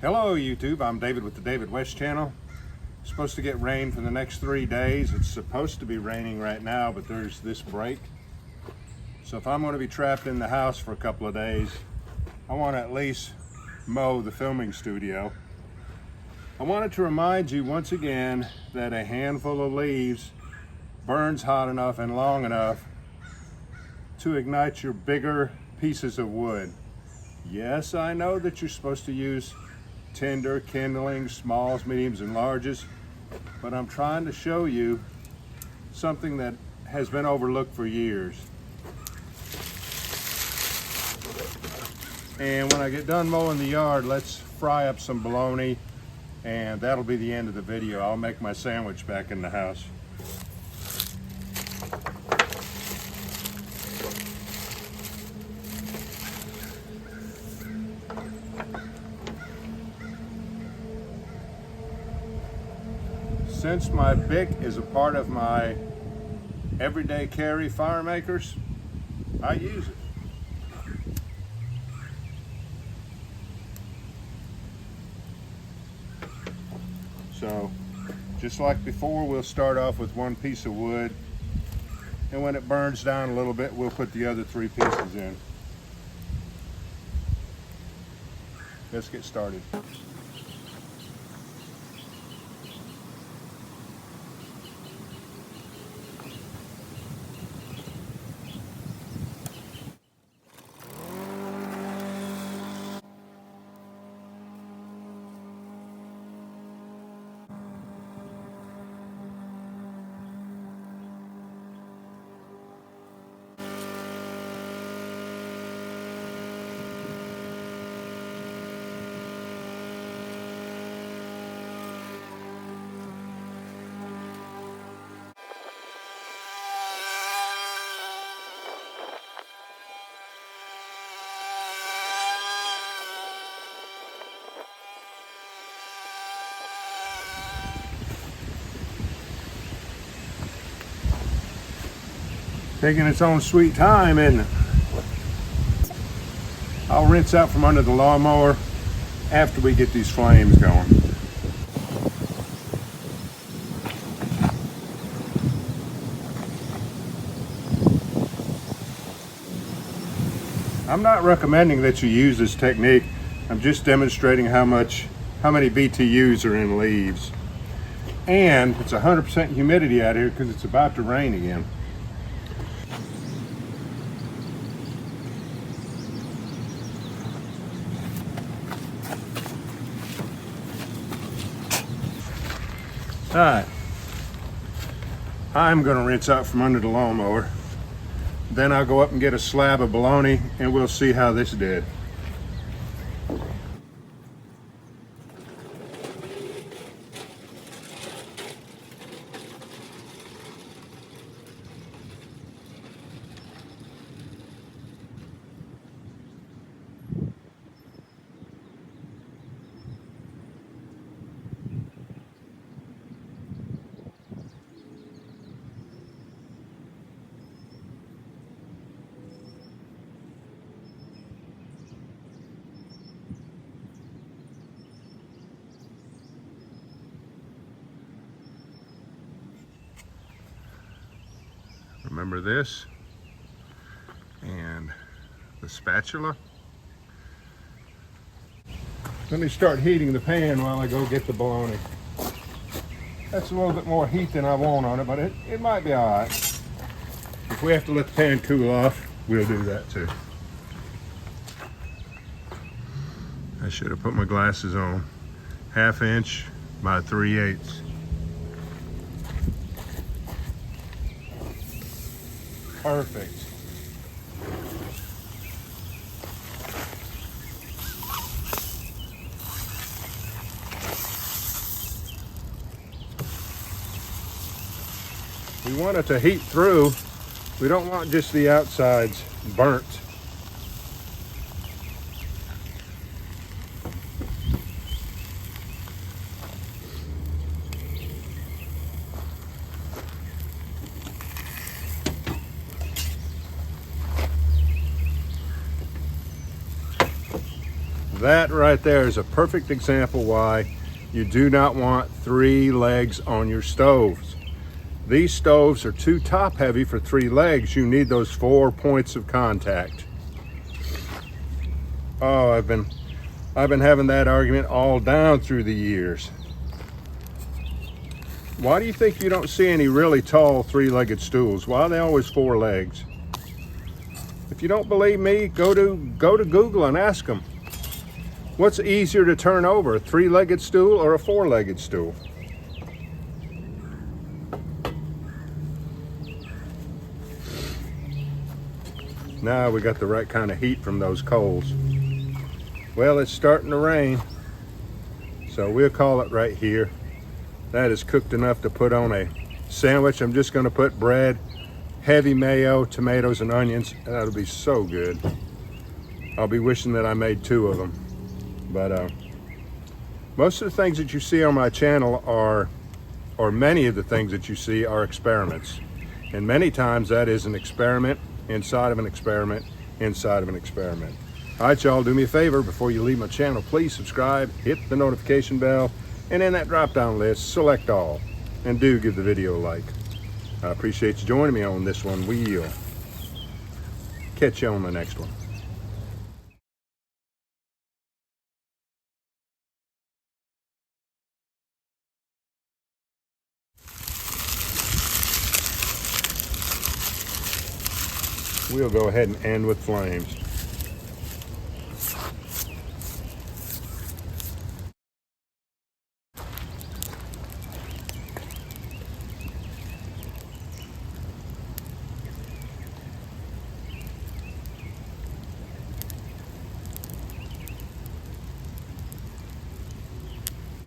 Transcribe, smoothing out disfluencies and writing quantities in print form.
Hello YouTube, I'm David with the David West channel. It's supposed to get rain for the next 3 days. It's supposed to be raining right now, but there's this break. So if I'm going to be trapped in the house for a couple of days, I want to at least mow the filming studio. I wanted to remind you once again that a handful of leaves burns hot enough and long enough to ignite your bigger pieces of wood. Yes, I know that you're supposed to use tinder, kindling, smalls, mediums, and larges, but I'm trying to show you something that has been overlooked for years. And when I get done mowing the yard, let's fry up some bologna, and that'll be the end of the video. I'll make my sandwich back in the house. Since my Bic is a part of my everyday carry fire makers, I use it. So, just like before, we'll start off with one piece of wood, and when it burns down a little bit, we'll put the other 3 pieces in. Let's get started. Taking its own sweet time, isn't it? I'll rinse out from under the lawnmower after we get these flames going. I'm not recommending that you use this technique. I'm just demonstrating how many BTUs are in leaves. And it's 100% humidity out here because it's about to rain again. Alright, I'm going to rinse out from under the lawnmower. Then I'll go up and get a slab of bologna and we'll see how this did. Remember this and the spatula. Let me start heating the pan while I go get the bologna. That's a little bit more heat than I want on it, but it might be all right. If we have to let the pan cool off, we'll do that too. I should have put my glasses on. 1/2 inch by 3/8. Perfect. We want it to heat through. We don't want just the outsides burnt. that right there is a perfect example why you do not want 3 legs on your stoves. These stoves are too top heavy for 3 legs. You need those 4 points of contact. Oh, I've been having that argument all down through the years. Why do you think you don't see any really tall 3-legged stools? Why are they always 4 legs? If you don't believe me, go to Google and ask them. What's easier to turn over, a 3-legged stool or a 4-legged stool? Now we got the right kind of heat from those coals. Well, it's starting to rain, so we'll call it right here. That is cooked enough to put on a sandwich. I'm just going to put bread, heavy mayo, tomatoes, and onions. That'll be so good. I'll be wishing that I made 2 of them. But most of the things that you see on my channel are, or many of the things that you see are experiments. And many times that is an experiment inside of an experiment inside of an experiment. All right, y'all, do me a favor before you leave my channel. Please subscribe, hit the notification bell, and in that drop-down list, select all. And do give the video a like. I appreciate you joining me on this one. We'll catch you on the next one. We'll go ahead and end with flames.